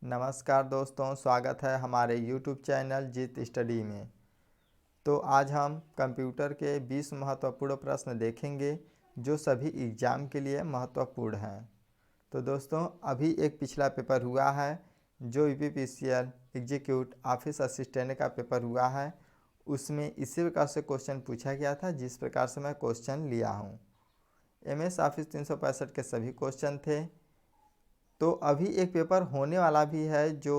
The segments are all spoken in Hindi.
नमस्कार दोस्तों, स्वागत है हमारे YouTube चैनल जीत स्टडी में। तो आज हम कंप्यूटर के 20 महत्वपूर्ण प्रश्न देखेंगे जो सभी एग्ज़ाम के लिए महत्वपूर्ण हैं। तो दोस्तों, अभी एक पिछला पेपर हुआ है जो यूपीपीसीएल एग्जीक्यूट ऑफिस असिस्टेंट का पेपर हुआ है। उसमें इसी प्रकार से क्वेश्चन पूछा गया था जिस प्रकार से मैं क्वेश्चन लिया हूँ। MS ऑफिस 365 के सभी क्वेश्चन थे। तो अभी एक पेपर होने वाला भी है जो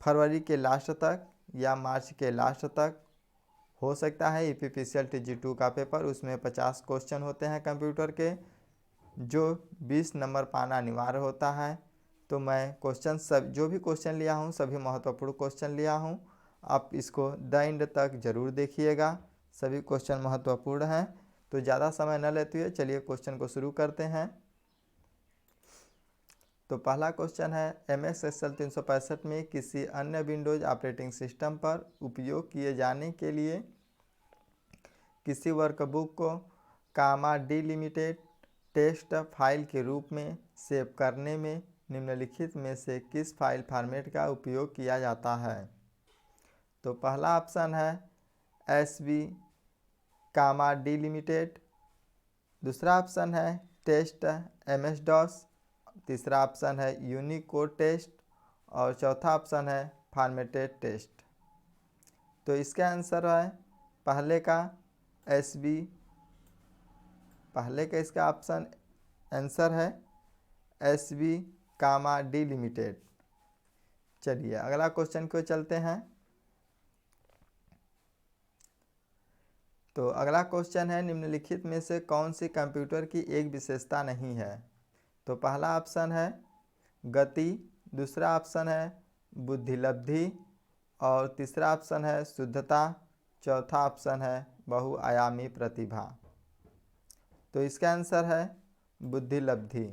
फरवरी के लास्ट तक या मार्च के लास्ट तक हो सकता है। यूपीपीसीएल TG2 का पेपर, उसमें 50 क्वेश्चन होते हैं कंप्यूटर के, जो 20 नंबर पाना अनिवार्य होता है। तो मैं क्वेश्चन जो भी क्वेश्चन लिया हूँ सभी महत्वपूर्ण क्वेश्चन लिया हूँ। आप इसको द एंड तक ज़रूर देखिएगा, सभी क्वेश्चन महत्वपूर्ण हैं। तो ज़्यादा समय न लेते हुए चलिए क्वेश्चन को शुरू करते हैं। तो पहला क्वेश्चन है, MS Excel 365 में किसी अन्य विंडोज ऑपरेटिंग सिस्टम पर उपयोग किए जाने के लिए किसी वर्कबुक को डिलिमिटेड टेस्ट फाइल के रूप में सेव करने में निम्नलिखित में से किस फाइल फॉर्मेट का उपयोग किया जाता है। तो पहला ऑप्शन है SB डिलिमिटेड, दूसरा ऑप्शन है टेस्ट MS DOS, तीसरा ऑप्शन है यूनिकोड टेस्ट और चौथा ऑप्शन है फॉर्मेटेड टेस्ट। तो इसका आंसर है पहले का SB, पहले का इसका ऑप्शन आंसर है SB डिलिमिटेड। चलिए अगला क्वेश्चन को चलते हैं। तो अगला क्वेश्चन है, निम्नलिखित में से कौन सी कंप्यूटर की एक विशेषता नहीं है। तो पहला ऑप्शन है गति, दूसरा ऑप्शन है बुद्धिलब्धि और तीसरा ऑप्शन है शुद्धता, चौथा ऑप्शन है बहुआयामी प्रतिभा। तो इसका आंसर है बुद्धिलब्धि,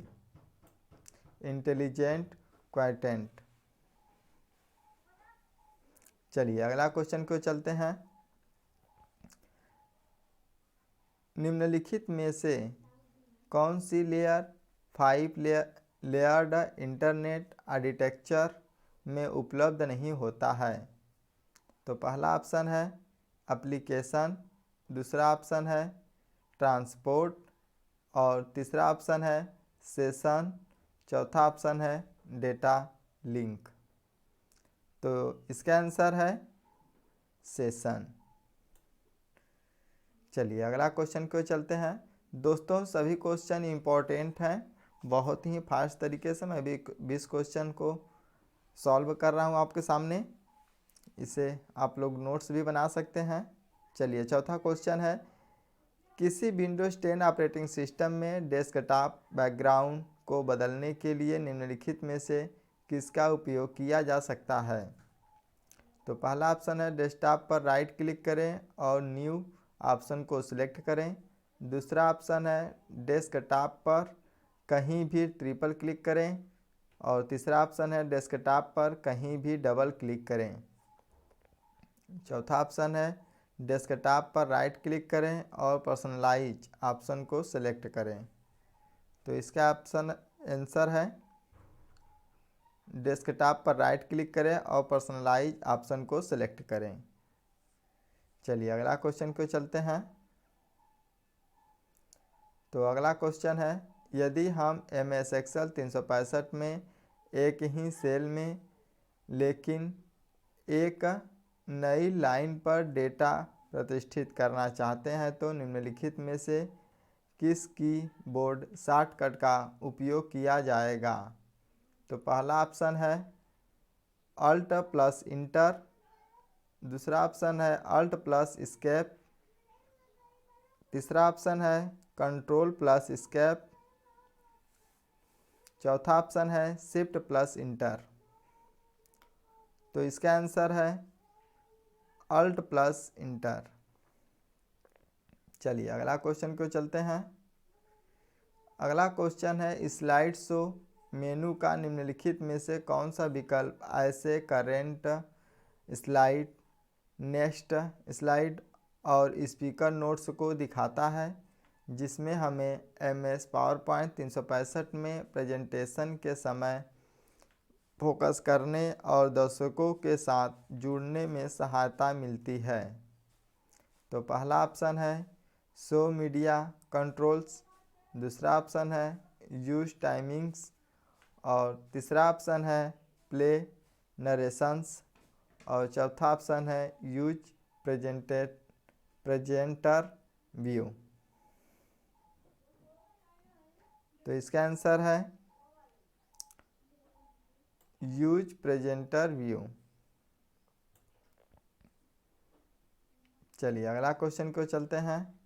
इंटेलिजेंट क्वांटेंट। चलिए अगला क्वेश्चन को चलते हैं। निम्नलिखित में से कौन सी लेयर 5 लेयर्ड इंटरनेट आर्किटेक्चर में उपलब्ध नहीं होता है। तो पहला ऑप्शन है एप्लीकेशन, दूसरा ऑप्शन है ट्रांसपोर्ट और तीसरा ऑप्शन है सेशन, चौथा ऑप्शन है डेटा लिंक। तो इसका आंसर है सेशन। चलिए अगला क्वेश्चन को चलते हैं। दोस्तों, सभी क्वेश्चन इम्पोर्टेंट हैं, बहुत ही फास्ट तरीके से मैं भी 20 क्वेश्चन को सॉल्व कर रहा हूँ आपके सामने। इसे आप लोग नोट्स भी बना सकते हैं। चलिए चौथा क्वेश्चन है, किसी विंडोज 10 ऑपरेटिंग सिस्टम में डेस्कटॉप बैकग्राउंड को बदलने के लिए निम्नलिखित में से किसका उपयोग किया जा सकता है। तो पहला ऑप्शन है डेस्कटॉप पर राइट क्लिक करें और न्यू ऑप्शन को सिलेक्ट करें, दूसरा ऑप्शन है डेस्कटॉप पर कहीं भी ट्रिपल क्लिक करें और तीसरा ऑप्शन है डेस्कटॉप पर कहीं भी डबल क्लिक करें, चौथा ऑप्शन है डेस्कटॉप पर राइट क्लिक करें और पर्सनलाइज ऑप्शन को सिलेक्ट करें। तो इसका ऑप्शन आंसर है डेस्कटॉप पर राइट क्लिक करें और पर्सनलाइज ऑप्शन को सिलेक्ट करें। चलिए अगला क्वेश्चन को चलते हैं। तो अगला क्वेश्चन है, यदि हम MS Excel 365 में एक ही सेल में लेकिन एक नई लाइन पर डेटा प्रतिष्ठित करना चाहते हैं तो निम्नलिखित में से किस कीबोर्ड शॉर्टकट का उपयोग किया जाएगा। तो पहला ऑप्शन है Alt + इंटर, दूसरा ऑप्शन है Alt + एस्केप, तीसरा ऑप्शन है कंट्रोल + एस्केप, चौथा ऑप्शन है शिफ्ट + इंटर। तो इसका आंसर है Alt + इंटर। चलिए अगला क्वेश्चन को चलते हैं। अगला क्वेश्चन है, स्लाइड शो मेनू का निम्नलिखित में से कौन सा विकल्प ऐसे करेंट स्लाइड, नेक्स्ट स्लाइड और स्पीकर नोट्स को दिखाता है जिसमें हमें MS पावरपॉइंट 365 में प्रेजेंटेशन के समय फोकस करने और दर्शकों के साथ जुड़ने में सहायता मिलती है। तो पहला ऑप्शन है शो मीडिया कंट्रोल्स, दूसरा ऑप्शन है यूज टाइमिंग्स और तीसरा ऑप्शन है प्ले नरेशंस और चौथा ऑप्शन है यूज प्रेजेंटर व्यू। तो इसका आंसर है यूज प्रेजेंटर व्यू। चलिए अगला क्वेश्चन को चलते हैं।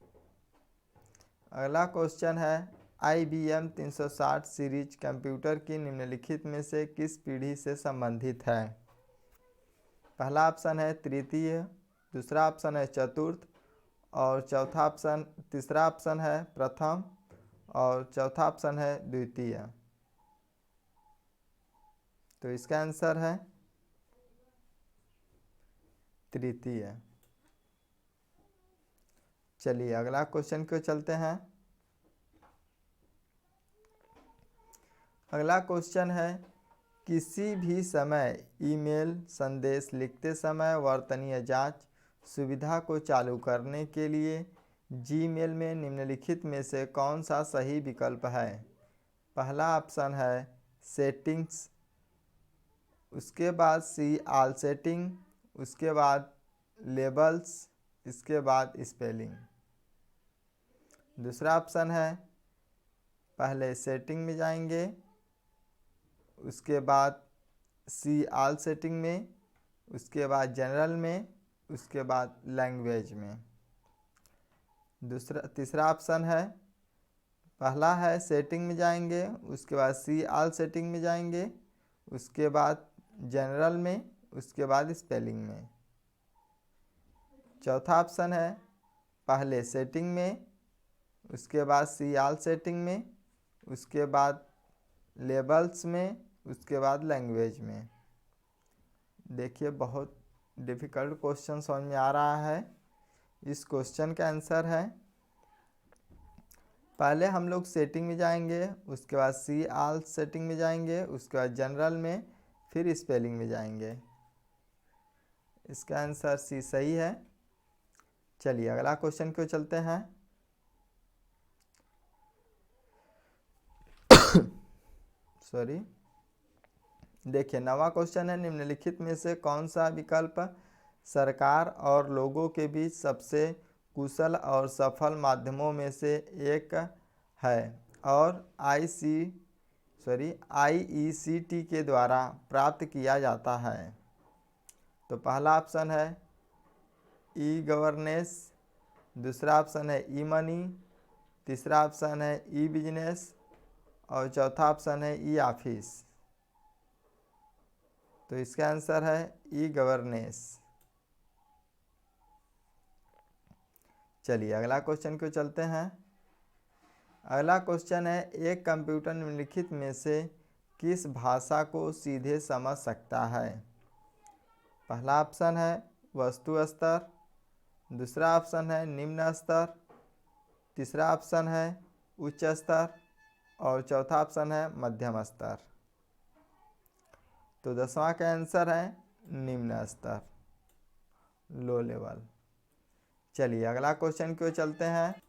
अगला क्वेश्चन है IBM 360 सीरीज कंप्यूटर की निम्नलिखित में से किस पीढ़ी से संबंधित है? पहला ऑप्शन है तृतीय, दूसरा ऑप्शन है चतुर्थ और तीसरा ऑप्शन है प्रथम और चौथा ऑप्शन है द्वितीय। तो इसका आंसर है तृतीय। चलिए अगला क्वेश्चन को चलते हैं। अगला क्वेश्चन है किसी भी समय ईमेल संदेश लिखते समय वर्तनीय जांच सुविधा को चालू करने के लिए जीमेल में निम्नलिखित में से कौन सा सही विकल्प है? पहला ऑप्शन है सेटिंग्स, उसके बाद सी ऑल सेटिंग, उसके बाद लेबल्स, इसके बाद स्पेलिंग। दूसरा ऑप्शन है पहले सेटिंग में जाएंगे, उसके बाद सी ऑल सेटिंग में, उसके बाद जनरल में, उसके बाद लैंग्वेज में। तीसरा ऑप्शन है पहला है सेटिंग में जाएंगे, उसके बाद सी ऑल सेटिंग में जाएंगे, उसके बाद जनरल में, उसके बाद स्पेलिंग में। चौथा ऑप्शन है पहले सेटिंग में, उसके बाद सी ऑल सेटिंग में, उसके बाद लेबल्स में, उसके बाद लैंग्वेज में। देखिए बहुत डिफ़िकल्ट क्वेश्चन समझ में आ रहा है। इस क्वेश्चन का आंसर है पहले हम लोग सेटिंग में जाएंगे, उसके बाद सी ऑल सेटिंग में जाएंगे, उसके बाद जनरल में, फिर स्पेलिंग में जाएंगे। इसका आंसर सी सही है। चलिए अगला क्वेश्चन को चलते हैं। सॉरी, देखिए 9वां क्वेश्चन है निम्नलिखित में से कौन सा विकल्प सरकार और लोगों के बीच सबसे कुशल और सफल माध्यमों में से एक है और IECT के द्वारा प्राप्त किया जाता है? तो पहला ऑप्शन है ई गवर्नेंस, दूसरा ऑप्शन है ई मनी, तीसरा ऑप्शन है ई बिजनेस और चौथा ऑप्शन है ई ऑफिस। तो इसका आंसर है ई गवर्नेंस। चलिए अगला क्वेश्चन को चलते हैं। अगला क्वेश्चन है एक कंप्यूटर निम्नलिखित में से किस भाषा को सीधे समझ सकता है? पहला ऑप्शन है वस्तु स्तर, दूसरा ऑप्शन है निम्न स्तर, तीसरा ऑप्शन है उच्च स्तर और चौथा ऑप्शन है मध्यम स्तर। तो 10वां का आंसर है निम्न स्तर, लो लेवल। चलिए अगला क्वेश्चन को चलते हैं।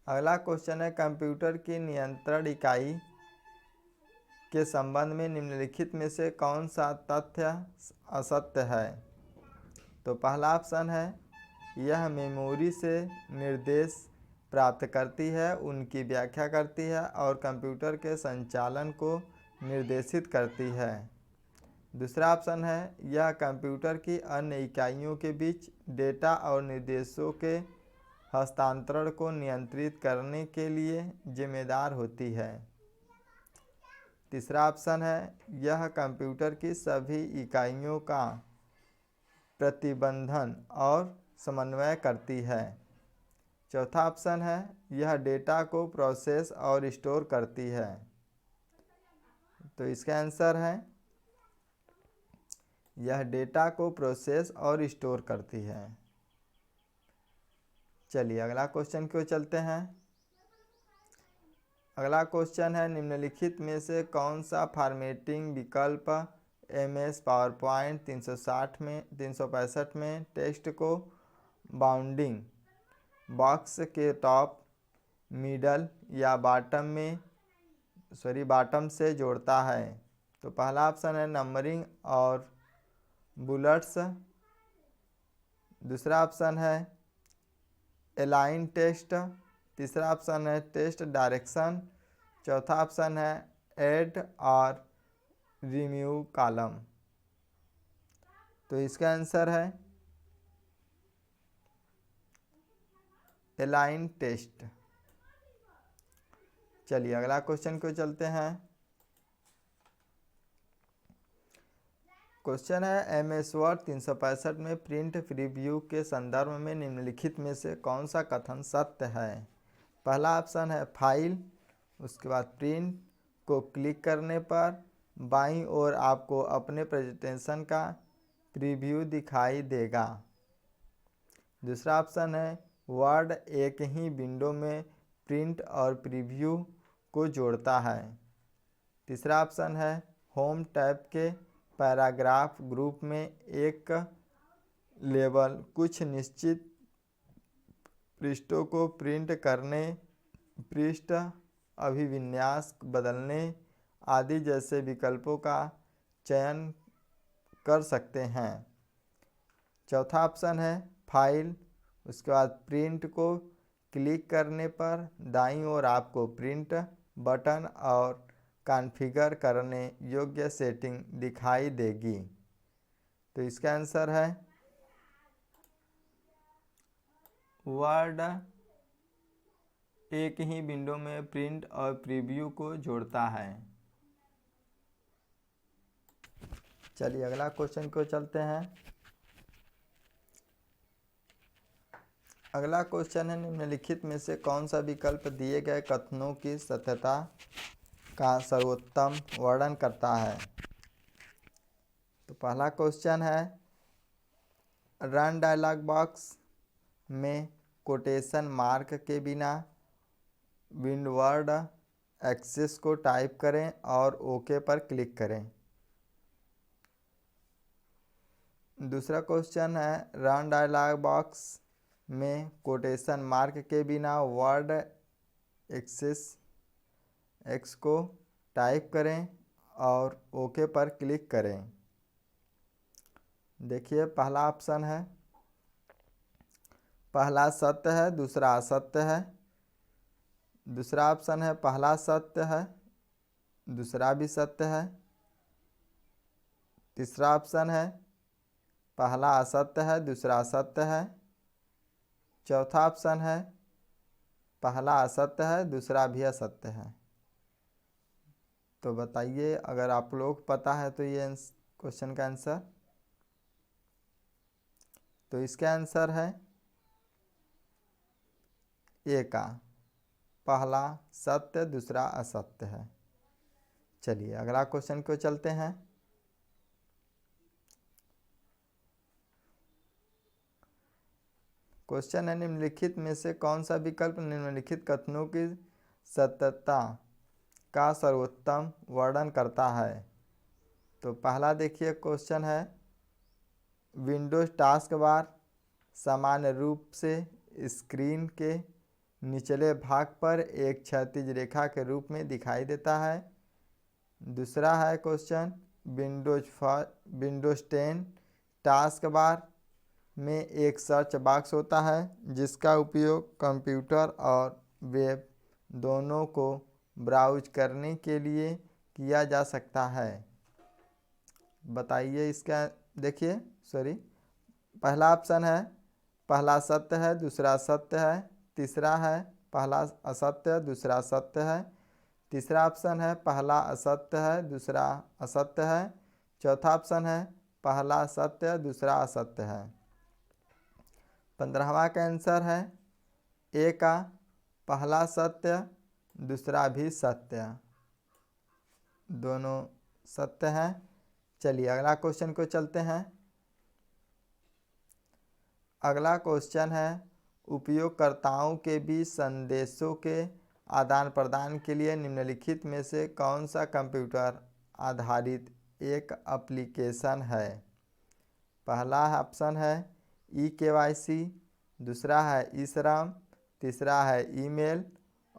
अगला क्वेश्चन है कंप्यूटर की नियंत्रण इकाई के संबंध में निम्नलिखित में से कौन सा तथ्य असत्य है? तो पहला ऑप्शन है यह मेमोरी से निर्देश प्राप्त करती है, उनकी व्याख्या करती है और कंप्यूटर के संचालन को निर्देशित करती है। दूसरा ऑप्शन है यह कंप्यूटर की अन्य इकाइयों के बीच डेटा और निर्देशों के हस्तांतरण को नियंत्रित करने के लिए जिम्मेदार होती है। तीसरा ऑप्शन है यह कंप्यूटर की सभी इकाइयों का प्रतिबंधन और समन्वय करती है। चौथा ऑप्शन है यह डेटा को प्रोसेस और स्टोर करती है। तो इसका आंसर है यह डेटा को प्रोसेस और स्टोर करती है। चलिए अगला क्वेश्चन को चलते हैं। अगला क्वेश्चन है, निम्नलिखित में से कौन सा फॉर्मेटिंग विकल्प MS पावरपॉइंट 365 में टेक्स्ट को बाउंडिंग बॉक्स के टॉप, मिडल या बॉटम से जोड़ता है? तो पहला ऑप्शन है नंबरिंग और बुलेट्स, दूसरा ऑप्शन है अलाइन टेक्स्ट, तीसरा ऑप्शन है टेक्स्ट डायरेक्शन, चौथा ऑप्शन है ऐड और रिमूव कॉलम। तो इसका आंसर है अलाइन टेक्स्ट। चलिए अगला क्वेश्चन को चलते हैं। क्वेश्चन है, MS वर्ड 365 में प्रिंट प्रीव्यू के संदर्भ में निम्नलिखित में से कौन सा कथन सत्य है? पहला ऑप्शन है फाइल, उसके बाद प्रिंट को क्लिक करने पर बाईं ओर आपको अपने प्रेजेंटेशन का प्रीव्यू दिखाई देगा। दूसरा ऑप्शन है वर्ड एक ही विंडो में प्रिंट और प्रीव्यू को जोड़ता है। तीसरा ऑप्शन है होम टैब के पैराग्राफ ग्रुप में एक लेबल कुछ निश्चित पृष्ठों को प्रिंट करने, पृष्ठ अभिविन्यास बदलने आदि जैसे विकल्पों का चयन कर सकते हैं। चौथा ऑप्शन है फाइल, उसके बाद प्रिंट को क्लिक करने पर दाईं ओर आपको प्रिंट बटन और कॉन्फ़िगर करने योग्य सेटिंग दिखाई देगी। तो इसका आंसर है वर्ड एक ही विंडो में प्रिंट और प्रीव्यू को जोड़ता है। चलिए अगला क्वेश्चन को चलते हैं। अगला क्वेश्चन है, निम्नलिखित में से कौन सा विकल्प दिए गए कथनों की सत्यता का सर्वोत्तम वर्णन करता है? तो पहला क्वेश्चन है, रन डायलॉग बॉक्स में कोटेशन मार्क के बिना विंडवर्ड एक्सेस को टाइप करें और ओके पर क्लिक करें। दूसरा क्वेश्चन है, रन डायलॉग बॉक्स में कोटेशन मार्क के बिना वर्ड एक्स को टाइप करें और ओके पर क्लिक करें। देखिए पहला ऑप्शन है, पहला सत्य है दूसरा असत्य है। दूसरा ऑप्शन है पहला सत्य है दूसरा भी सत्य है। तीसरा ऑप्शन है पहला असत्य है दूसरा असत्य है। चौथा ऑप्शन है पहला असत्य है दूसरा भी असत्य है। तो बताइए, अगर आप लोग पता है तो ये क्वेश्चन का आंसर। तो इसका आंसर है ए का, पहला सत्य दूसरा असत्य है। चलिए अगला क्वेश्चन को चलते हैं। क्वेश्चन है, निम्नलिखित में से कौन सा विकल्प निम्नलिखित कथनों की सत्यता का सर्वोत्तम वर्णन करता है? तो पहला देखिए क्वेश्चन है, विंडोज टास्क बार सामान्य रूप से स्क्रीन के निचले भाग पर एक क्षैतिज रेखा के रूप में दिखाई देता है। दूसरा है क्वेश्चन, विंडोज 10 टास्क बार में एक सर्च बॉक्स होता है जिसका उपयोग कंप्यूटर और वेब दोनों को ब्राउज करने के लिए किया जा सकता है। बताइए इसका। देखिए पहला ऑप्शन है पहला सत्य है दूसरा सत्य है। तीसरा है पहला असत्य दूसरा सत्य है। तीसरा ऑप्शन है पहला असत्य है दूसरा असत्य है। चौथा ऑप्शन है पहला सत्य दूसरा असत्य है। 15वां का आंसर है ए का, पहला सत्य दूसरा भी सत्य, दोनों सत्य हैं। चलिए अगला क्वेश्चन को चलते हैं। अगला क्वेश्चन है, उपयोगकर्ताओं के बीच संदेशों के आदान प्रदान के लिए निम्नलिखित में से कौन सा कंप्यूटर आधारित एक एप्लीकेशन है? पहला ऑप्शन है eKYC, दूसरा है ई-श्रम, तीसरा है ईमेल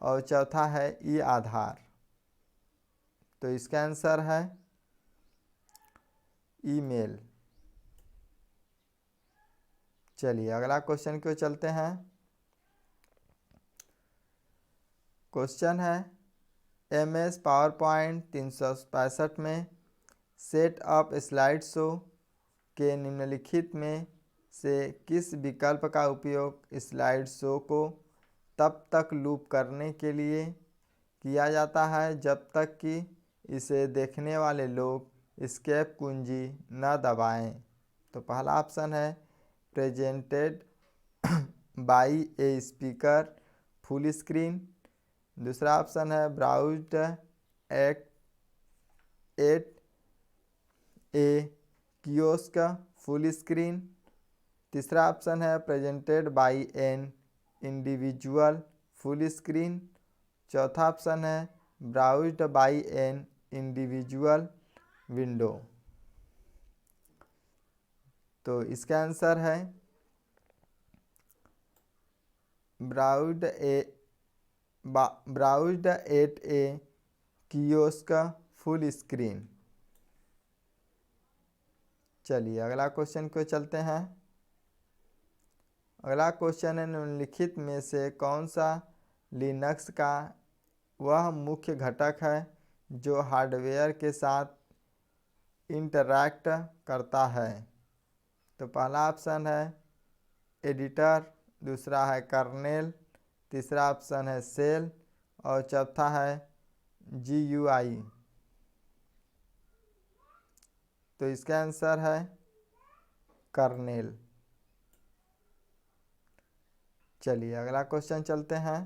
और चौथा है ई-आधार। तो इसका आंसर है ईमेल। चलिए अगला क्वेश्चन को चलते हैं। क्वेश्चन है MS पावरपॉइंट 365 में सेट अप स्लाइड शो के निम्नलिखित में से किस विकल्प का उपयोग स्लाइड शो को तब तक लूप करने के लिए किया जाता है जब तक कि इसे देखने वाले लोग एस्केप कुंजी न दबाएं? तो पहला ऑप्शन है presented by a speaker full screen, दूसरा ऑप्शन है ब्राउज्ड एट ए कियोस्क फुल स्क्रीन, तीसरा ऑप्शन है presented by an individual full screen, चौथा ऑप्शन है ब्राउज्ड बाई एन इंडिविजुअल विंडो। तो इसका आंसर है ब्राउज्ड एट ए कियोस्क फुल स्क्रीन। चलिए अगला क्वेश्चन को चलते हैं। अगला क्वेश्चन है निम्नलिखित में से कौन सा लिनक्स का वह मुख्य घटक है जो हार्डवेयर के साथ इंटरैक्ट करता है? तो पहला ऑप्शन है एडिटर, दूसरा है कर्नेल, तीसरा ऑप्शन है सेल और चौथा है GUI। तो इसका आंसर है कर्नेल। चलिए अगला क्वेश्चन चलते हैं।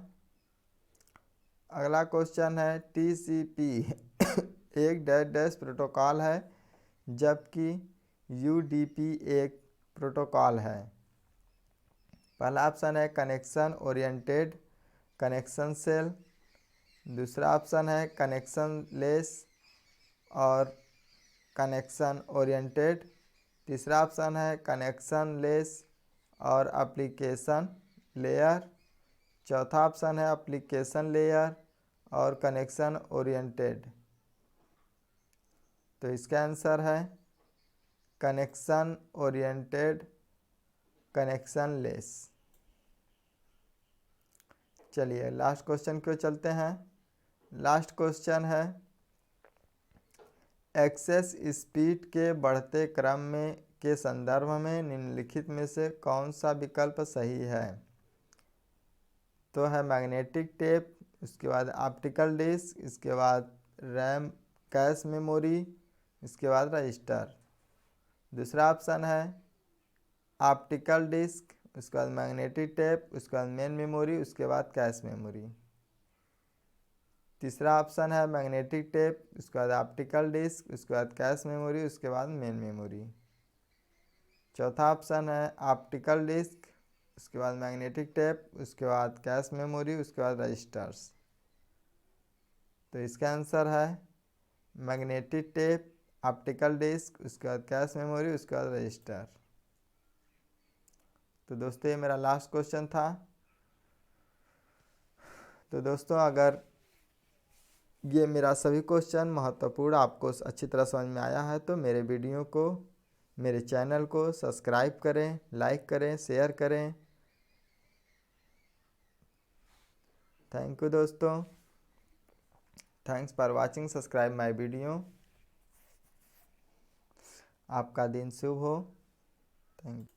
अगला क्वेश्चन है TCP एक डैश प्रोटोकॉल है जबकि UDP एक प्रोटोकॉल है। पहला ऑप्शन है कनेक्शन ओरिएंटेड कनेक्शन सेल, दूसरा ऑप्शन है कनेक्शन लेस और कनेक्शन ओरिएंटेड, तीसरा ऑप्शन है कनेक्शन लेस और एप्लीकेशन लेयर, चौथा ऑप्शन है एप्लीकेशन लेयर और कनेक्शन ओरिएंटेड। तो इसका आंसर है कनेक्शन ओरिएंटेड कनेक्शन लेस। चलिए लास्ट क्वेश्चन को चलते हैं। लास्ट क्वेश्चन है एक्सेस स्पीड के बढ़ते क्रम में के संदर्भ में निम्नलिखित में से कौन सा विकल्प सही है? तो है मैग्नेटिक टेप, उसके बाद ऑप्टिकल डिस्क, इसके बाद रैम कैश मेमोरी, इसके बाद रजिस्टर। दूसरा ऑप्शन है ऑप्टिकल डिस्क, उसके बाद मैग्नेटिक टेप, उसके बाद मेन मेमोरी, उसके बाद कैश मेमोरी। तीसरा ऑप्शन है मैग्नेटिक टेप, उसके बाद ऑप्टिकल डिस्क, उसके बाद कैश मेमोरी, उसके बाद मेन मेमोरी। चौथा ऑप्शन है ऑप्टिकल डिस्क, उसके बाद मैग्नेटिक टेप, उसके बाद कैश मेमोरी, उसके बाद रजिस्टर्स। तो इसका आंसर है मैग्नेटिक टेप, ऑप्टिकल डिस्क, उसके बाद कैश मेमोरी, उसके बाद रजिस्टर। तो दोस्तों ये मेरा लास्ट क्वेश्चन था। तो दोस्तों अगर ये मेरा सभी क्वेश्चन महत्वपूर्ण आपको अच्छी तरह समझ में आया है तो मेरे वीडियो को मेरे चैनल को सब्सक्राइब करें, लाइक करें, शेयर करें। थैंक यू दोस्तों। Thanks for watching, subscribe my video. आपका दिन शुभ हो। Thank you.